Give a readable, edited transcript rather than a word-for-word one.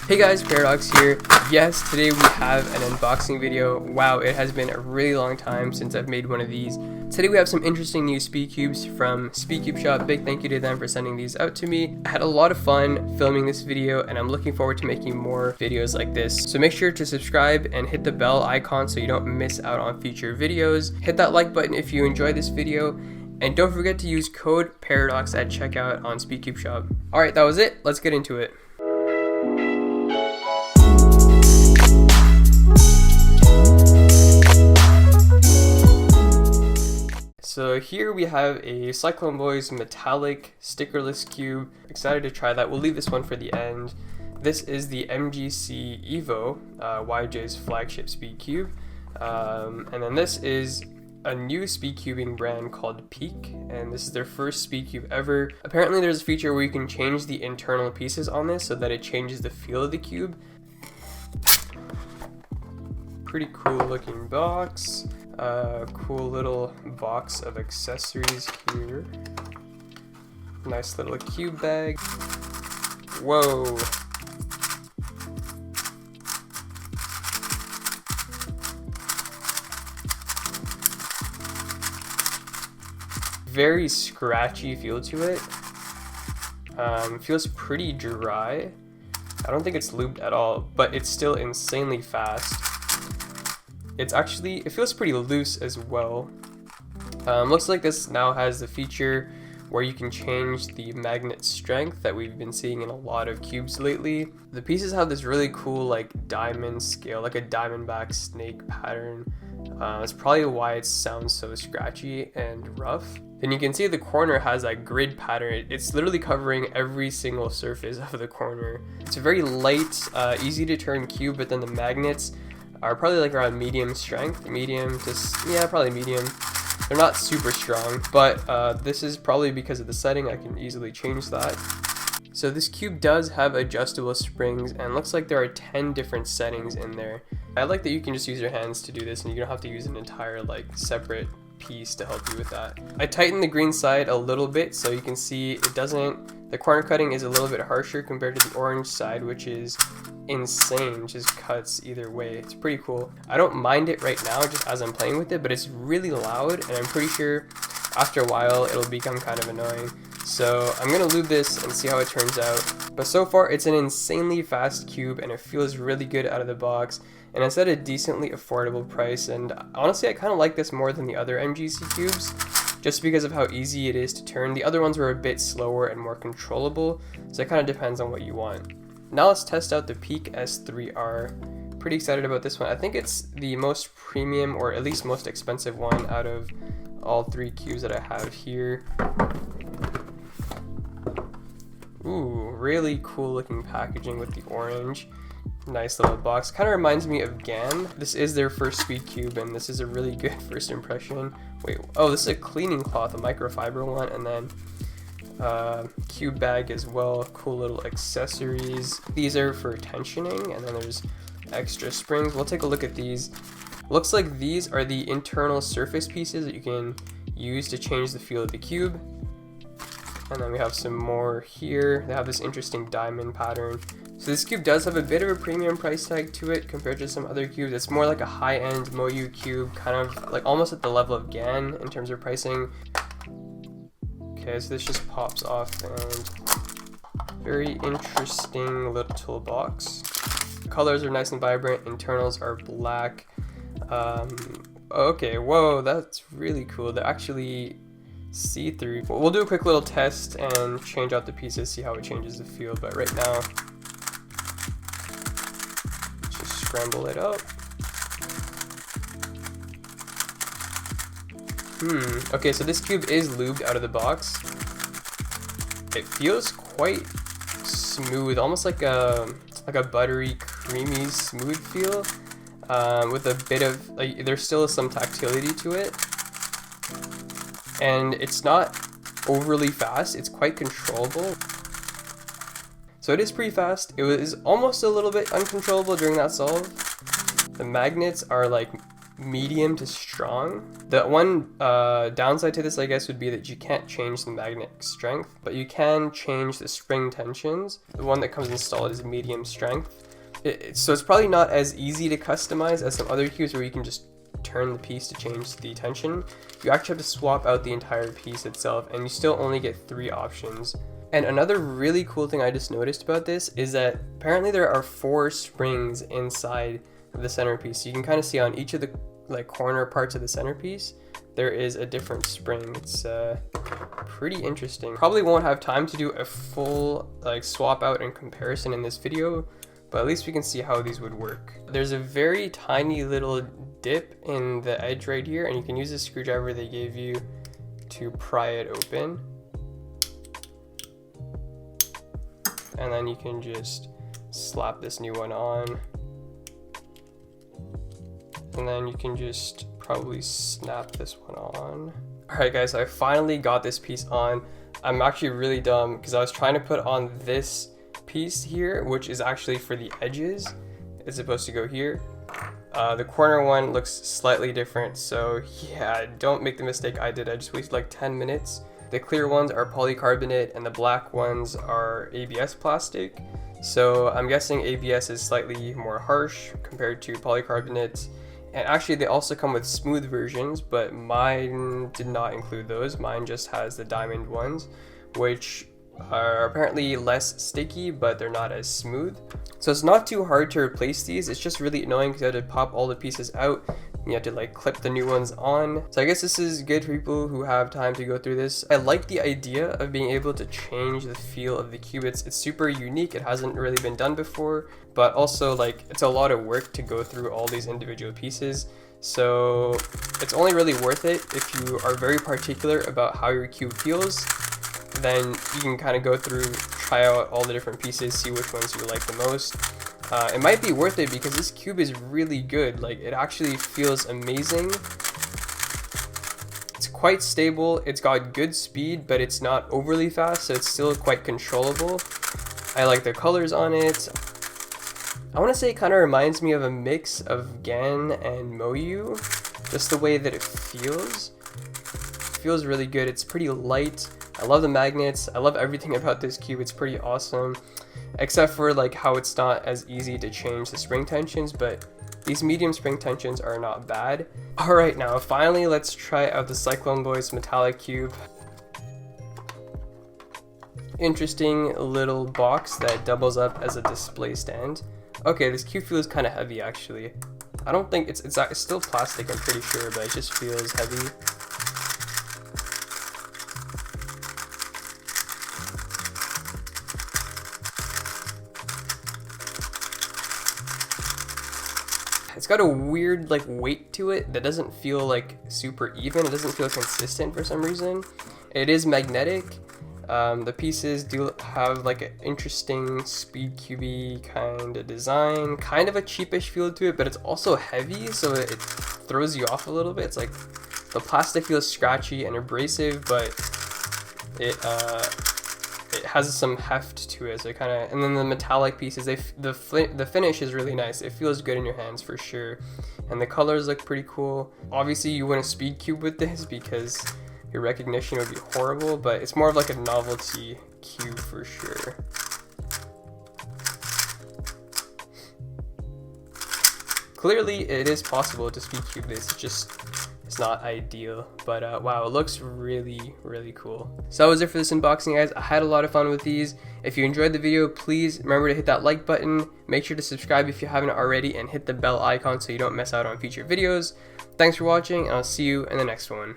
Hey guys, Paradox here. Yes, today we have an unboxing video. Wow, it has been a really long time since I've made one of these. Today we have some interesting new SpeedCubes from SpeedCube Shop. Big thank you to them for sending these out to me. I had a lot of fun filming this video and I'm looking forward to making more videos like this. So make sure to subscribe and hit the bell icon so you don't miss out on future videos. Hit that like button if you enjoyed this video. And don't forget to use code PARADOX at checkout on SpeedCube Shop. Alright, that was it. Let's get into it. So here we have a Cyclone Boys Metallic stickerless cube. Excited to try that. We'll leave this one for the end. This is the MGC Evo, YJ's flagship speed cube. And then this is a new speedcubing brand called Peak, and this is their first speed cube ever. Apparently there's a feature where you can change the internal pieces on this so that it changes the feel of the cube. Pretty cool looking box. Cool little box of accessories here. Nice little cube bag. Whoa. Very scratchy feel to it. Feels pretty dry. I don't think it's lubed at all, but it's still insanely fast. It feels pretty loose as well. Looks like this now has the feature where you can change the magnet strength that we've been seeing in a lot of cubes lately. The pieces have this really cool like diamond scale, like a diamondback snake pattern. That's probably why it sounds so scratchy and rough. Then you can see the corner has that grid pattern. It's literally covering every single surface of the corner. It's a very light, easy to turn cube, but then the magnets are probably like around medium strength, probably medium. They're not super strong, but this is probably because of the setting. I can easily change that. So this cube does have adjustable springs, and looks like there are 10 different settings in there. I like that you can just use your hands to do this, and you don't have to use an entire like separate piece to help you with that. I tightened the green side a little bit so you can see the corner cutting is a little bit harsher compared to the orange side, which is insane, just cuts either way. It's pretty cool. I don't mind it right now just as I'm playing with it, but it's really loud and I'm pretty sure after a while it'll become kind of annoying. So I'm gonna lube this and see how it turns out. But so far it's an insanely fast cube and it feels really good out of the box, and it's at a decently affordable price, and honestly I kind of like this more than the other MGC cubes just because of how easy it is to turn. The other ones were a bit slower and more controllable, so it kind of depends on what you want. Now let's test out the Peak S3R. Pretty excited about this one. I think it's the most premium, or at least most expensive one out of all three cubes that I have here. Ooh, really cool looking packaging with the orange. Nice little box. Kind of reminds me of GAN. This is their first speed cube and this is a really good first impression. Wait, oh, this is a cleaning cloth, a microfiber one, and then cube bag as well. Cool little accessories. These are for tensioning, and then there's extra springs. We'll take a look at these. Looks like these are the internal surface pieces that you can use to change the feel of the cube. And then we have some more here. They have this interesting diamond pattern. So this cube does have a bit of a premium price tag to it compared to some other cubes. It's more like a high-end Moyu cube, kind of like almost at the level of GAN in terms of pricing. Okay, so this just pops off, and very interesting little box. The colors are nice and vibrant. Internals are black. Okay, whoa, that's really cool. They're actually see-through. We'll do a quick little test and change out the pieces, see how it changes the feel, but right now just scramble it up. Okay, so this cube is lubed out of the box. It feels quite smooth, almost like a buttery, creamy, smooth feel, with a bit of there's still some tactility to it. And it's not overly fast, it's quite controllable. So it is pretty fast. It was almost a little bit uncontrollable during that solve. The magnets are like medium to strong. The one downside to this, I guess, would be that you can't change the magnetic strength, but you can change the spring tensions. The one that comes installed is medium strength. So it's probably not as easy to customize as some other cubes where you can just turn the piece to change the tension. You actually have to swap out the entire piece itself, and you still only get 3 options. And another really cool thing I just noticed about this is that apparently there are 4 springs inside the centerpiece. So you can kind of see on each of the corner parts of the centerpiece there is a different spring. It's pretty interesting. Probably won't have time to do a full swap out and comparison in this video, but at least we can see how these would work. There's a very tiny little dip in the edge right here, and you can use the screwdriver they gave you to pry it open. And then you can just slap this new one on. And then you can just probably snap this one on. Alright guys, so I finally got this piece on. I'm actually really dumb because I was trying to put on this piece here, which is actually for the edges. It's supposed to go here. The corner one looks slightly different, so yeah, don't make the mistake I did. I just wasted like 10 minutes. The clear ones are polycarbonate and the black ones are ABS plastic. So I'm guessing ABS is slightly more harsh compared to polycarbonate. And actually they also come with smooth versions, but mine did not include those. Mine just has the diamond ones, which are apparently less sticky, but they're not as smooth. So it's not too hard to replace these. It's just really annoying because you have to pop all the pieces out. You have to clip the new ones on. So I guess this is good for people who have time to go through this. I like the idea of being able to change the feel of the cube. It's super unique. It hasn't really been done before, but also it's a lot of work to go through all these individual pieces. So it's only really worth it if you are very particular about how your cube feels. Then you can kind of go through, try out all the different pieces, see which ones you like the most. It might be worth it because this cube is really good. It actually feels amazing. It's quite stable. It's got good speed, but it's not overly fast, so it's still quite controllable. I like the colors on it. I want to say it kind of reminds me of a mix of Gan and Moyu, just the way that it feels. It feels really good. It's pretty light. I love the magnets. I love everything about this cube. It's pretty awesome, except for how it's not as easy to change the spring tensions, but these medium spring tensions are not bad. Alright, now finally let's try out the Cyclone Boys Metallic cube. Interesting little box that doubles up as a display stand. Okay, this cube feels kind of heavy actually. I don't think it's still plastic, I'm pretty sure, but it just feels heavy. It's got a weird weight to it that doesn't feel super even. It doesn't feel consistent for some reason. It is magnetic. The pieces do have an interesting SpeedCubey kind of design, kind of a cheapish feel to it, but it's also heavy, so it throws you off a little bit. It's the plastic feels scratchy and abrasive, but it has some heft to it, so it kind of, and then the metallic pieces, the finish is really nice. It feels good in your hands for sure, and the colors look pretty cool. Obviously you wouldn't SpeedCube with this because your recognition would be horrible, but it's more of a novelty cube for sure. Clearly it is possible to SpeedCube this, it's not ideal, but wow, it looks really, really cool. So that was it for this unboxing, guys. I had a lot of fun with these. If you enjoyed the video, please remember to hit that like button, make sure to subscribe if you haven't already, and hit the bell icon so you don't miss out on future videos. Thanks for watching, and I'll see you in the next one.